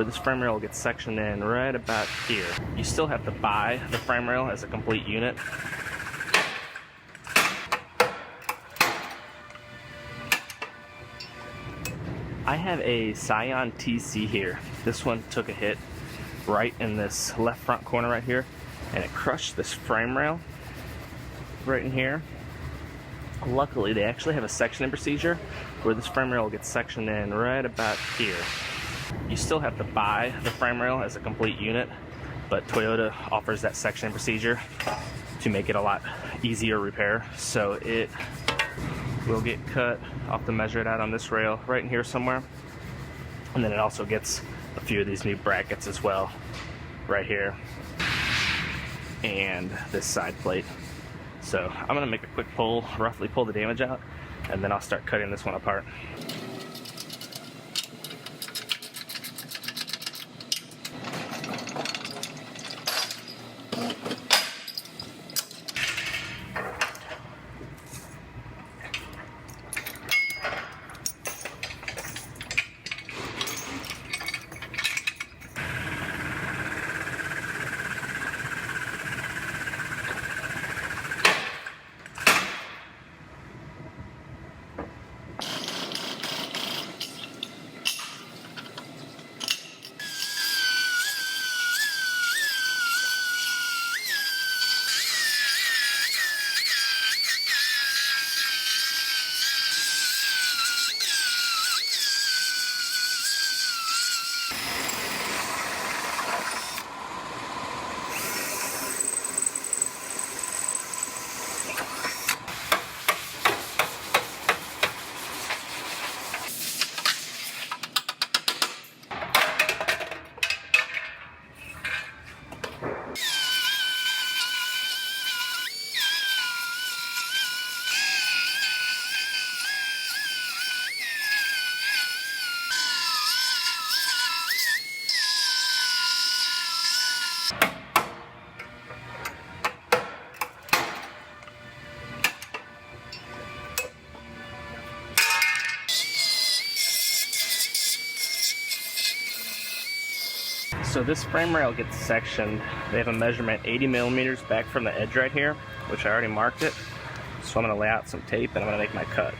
This frame rail gets sectioned in right about here. You still have to buy the frame rail as a complete unit. I have a Scion TC here. This one took a hit right in this left front corner right here, and it crushed this frame rail right in here. Luckily, they actually have a sectioning procedure where this frame rail gets sectioned in right about here. You still have to buy the frame rail as a complete unit, but Toyota offers that sectioning procedure to make it a lot easier repair. So it will get cut. I'll have to measure it out on this rail right in here somewhere. And then it also gets a few of these new brackets as well, right here, and this side plate. So I'm gonna make a quick pull, roughly pull the damage out, and then I'll start cutting this one apart. So this frame rail gets sectioned. They have a measurement 80 millimeters back from the edge right here, which I already marked it. So I'm gonna lay out some tape and I'm gonna make my cut.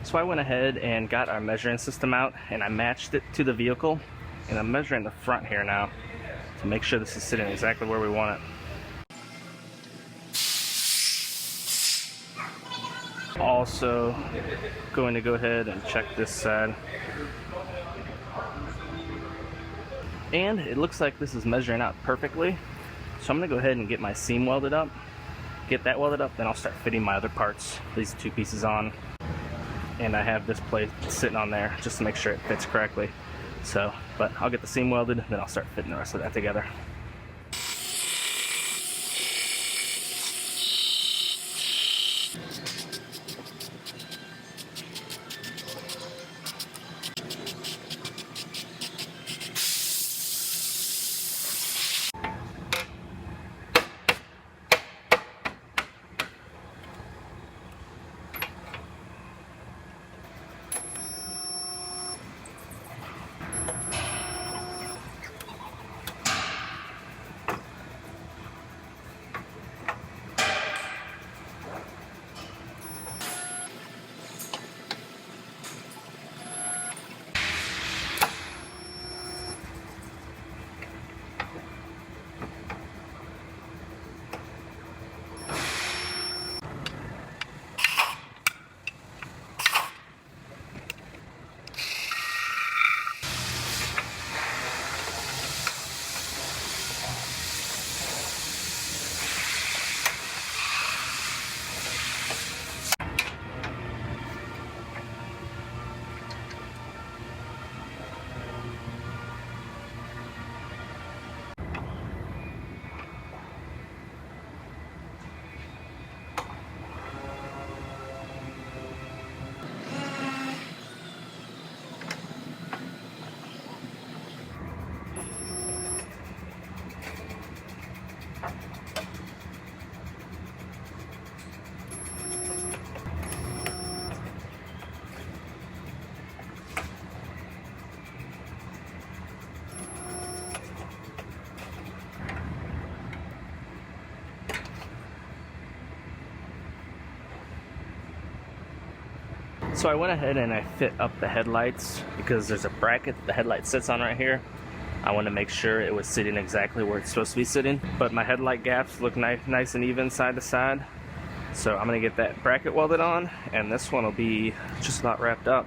So I went ahead and got our measuring system out and I matched it to the vehicle, and I'm measuring the front here now to make sure this is sitting exactly where we want it. Also going to go ahead and check this side, and it looks like this is measuring out perfectly. So I'm gonna go ahead and get my seam welded up, get that welded up, then I'll start fitting my other parts, these two pieces on. And I have this plate sitting on there just to make sure it fits correctly. So, but I'll get the seam welded, then I'll start fitting the rest of that together. So I went ahead and I fit up the headlights because there's a bracket the headlight sits on right here. I want to make sure it was sitting exactly where it's supposed to be sitting. But my headlight gaps look nice and even side to side. So I'm going to get that bracket welded on, and this one will be just about wrapped up.